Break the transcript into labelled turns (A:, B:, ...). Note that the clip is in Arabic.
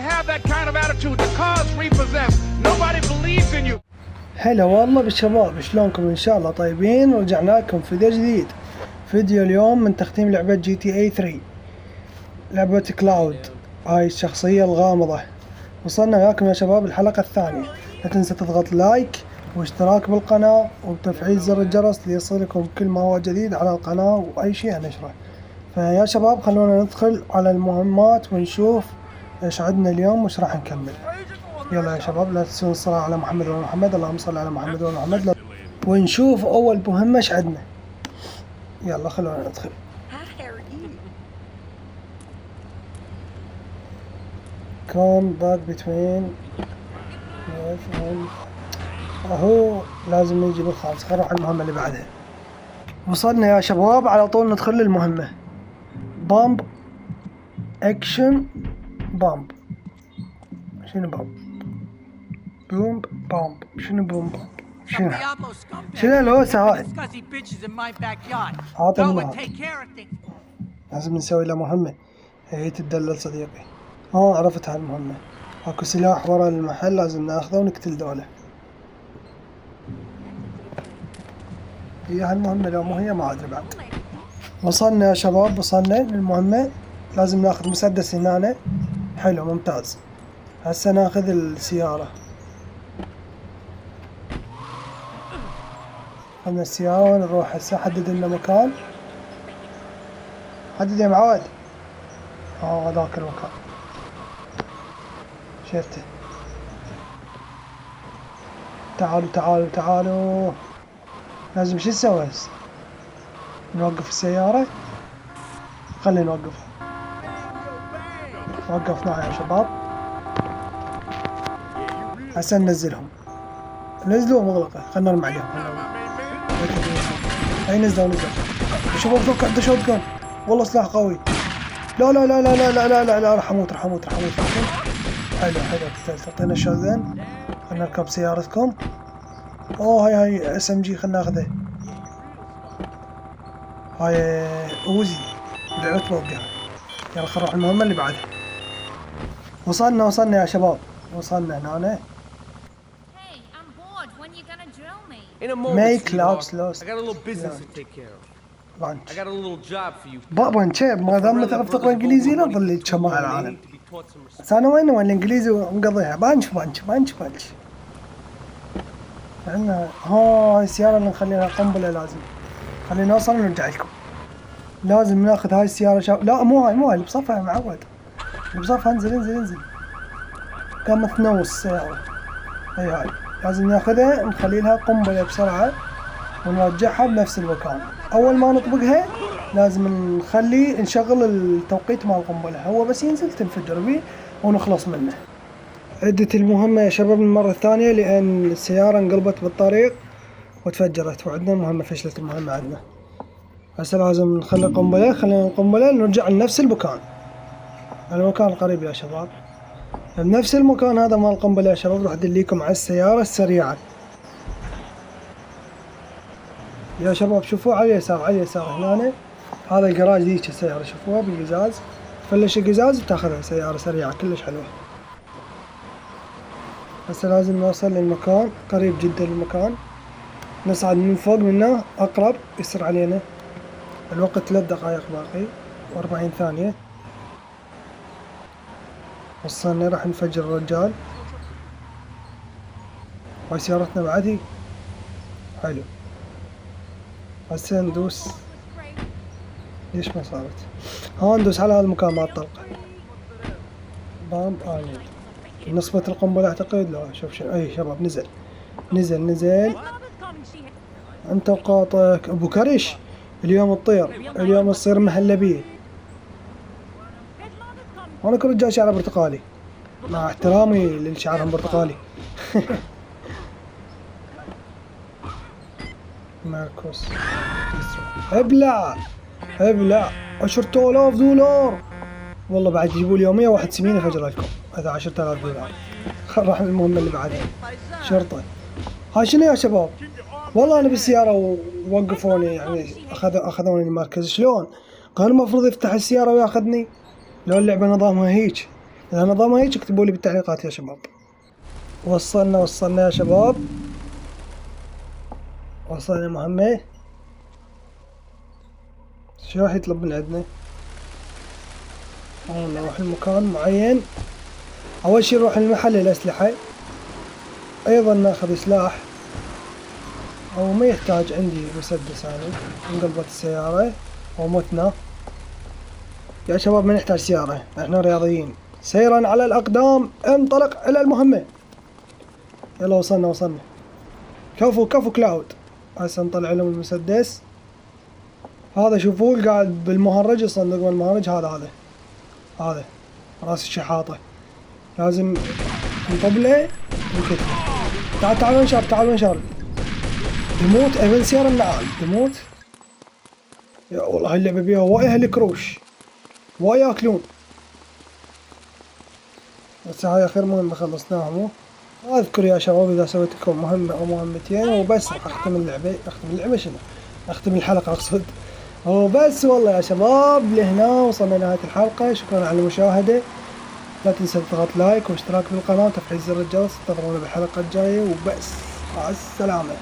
A: have that kind of attitude. The car's repossessed. Nobody believes in you.
B: هلا والله بالشباب، شلونكم؟ ان شاء الله طيبين. رجعنا لكم فيديو جديد. فيديو اليوم من تختيم لعبة جي تي اي 3، لعبة كلاود، هاي الشخصية الغامضة. وصلنا وياكم يا شباب الحلقة الثانية. لا تنسى تضغط لايك واشتراك بالقناة وتفعيل زر الجرس ليصلكم كل ما هو جديد على القناة وأي شيء نشره. فيا شباب خلونا ندخل على المهمات ونشوف ايش عندنا اليوم وش راح نكمل. يلا يا شباب، لا تنسون الصلاة على محمد وعلى محمد، اللهم صل على محمد وعلى محمد. ونشوف أول مهمة ايش عندنا. يلا خلونا ندخل. Come back between اهو لازم نجي بالخامس. خلينا نروح المهمة اللي بعدها. وصلنا يا شباب، على طول ندخل للمهمة. بامب اكشن بامب. شنو بامب؟ بوم بامب. شنو بوم بامب؟ شنو الهوسة هاي؟ عاطل لازم نسوي له مهمة. هي تدلل صديقي. عرفت هالمهمة. اكو سلاح ورا المحل لازم ناخذه ونقتل دولة. هي هالمهمة لو مو هي ما ادري بعد. وصلنا يا شباب، وصلنا للمهمة. لازم ناخذ مسدس هنا. حلو ممتاز. هسه ناخذ السيارة. خذنا السيارة ونروح هسه. حدد لنا مكان. حدد يا معود. هذاك المكان شفته. تعالوا تعالوا تعالوا. لازم شو نسوي هسه؟ نوقف السيارة. خلينا نوقفها. وقفناها يا شباب. هسه ننزلهم. نزلوا مغلقة. خلنا نرمي عليهم. هاي نزلوا. شباب ذوك عنده شوت جان. والله سلاح قوي. لا لا لا لا لا لا لا لا لا راح اموت. حلو قتلت. اعطينا الشوت جان. خلنا نركب سيارتكم. هاي اس ام جي. خلنا ناخذه. هاي اوزي العتبة وقعها. يلا خلنا نروح المهمة اللي بعدها. وصلنا يا شباب. وصلنا هنا. Make labs lost.
A: I got a little business to take care of. I got a little job for you.
B: بابا انشب ما دام تعرف تقرا انجليزي لا تظل تشمع العالم. بس انا وين الانجليزي ومقضيها بانش. عندنا هاي السيارة اللي نخليها قنبلة. لازم خلينا نوصل ونرجع لكم. لازم ناخذ هاي السيارة لا مو هاي اللي بصفها يا معود. اللي بصفها انزل. قامت تنوص السيارة. هاي لازم ناخذها نخلي لها قنبلة بسرعة ونرجعها بنفس المكان. أول ما نطبقها لازم نشغل التوقيت مال القنبلة. هو بس ينزل تنفجر بيه ونخلص منه. عدت المهمة يا شباب المرة الثانية لأن السيارة انقلبت بالطريق وتفجرت، وعندنا المهمة فشلت. المهمة عندنا هسه لازم نخلي قنبلة. خلينا القنبلة نرجع لنفس المكان القريب يا شباب. بنفس المكان هذا مال القنبلة يا شباب راح ادليكم على السيارة السريعة. يا شباب شوفوا على اليسار هنا. هذا الجراج ذيك السيارة شوفوها بالقزاز. تفلش القزاز وتاخذها. سيارة سريعة كلش حلوة. هسه لازم نوصل للمكان قريب جدا للمكان. نصعد من فوق منه اقرب يصير علينا. الوقت 3 دقائق باقي و40 ثانية. وصلنا راح نفجر الرجال. هاي سيارتنا بعدي. حلو. هسه ندوس. ليش ما صارت؟ ندوس على هذا المكان مع الطلقة. بامب نصبت القنبلة اعتقد. لا شوف شنو. اي شباب نزل. انت وقاطك ابو كرش. اليوم تصير مهلبية. وانا كل رجال شعره برتقالي مع احترامي للشعرهم برتقالي. ماركوس ابلع 10,000 دولار. والله بعد يجيبوا لي يومية واحد سمينة فجر لكم. هذا 10,000 دولار. راح المهمة اللي بعدها. شرطة. هاي شنو يا شباب؟ والله انا بالسيارة ووقفوني يعني اخذوني المركز. شلون؟ كان المفروض يفتح السيارة وياخذني. لو اللعبة نظامها هيك إذا نظامها هيك اكتبوا لي بالتعليقات يا شباب. وصلنا يا شباب، وصلنا مهمة. شو راح يطلب من عندنا؟ نروح لمكان معين. أول شي نروح لمحل الأسلحة، أيضا ناخذ سلاح، أو ما يحتاج، عندي مسدس أنا. انقلبت السيارة ومتنا يا شباب، ما نحتاج سيارة، احنا رياضيين. سيرا على الأقدام، انطلق إلى المهمة. يلا وصلنا. كفو كلاود. هسه نطلع لهم المسدس هذا. شوفوه قاعد بالمهرج، الصندوق بالمهرج هذا راس الشحاطة، لازم نطبله ونكتفه. تعال منشار. تموت ايفن سيارة النعال تموت. يا والله اللعبة بيها وايد هالكروش، وايد ياكلون. بس هاي اخر مهمة خلصناها. مو اذكر يا شباب اذا سويت لكم مهمة او مهمتين وبس راح اختم اللعبة شنو؟ اختم الحلقة اقصد. وبس والله يا شباب، لهنا وصلنا لنهاية الحلقة. شكرا على المشاهدة، لا تنسى تضغط لايك واشتراك بالقناة وتفعيل زر الجرس. انتظرونا بالحلقة الجاية وبس. مع السلامة.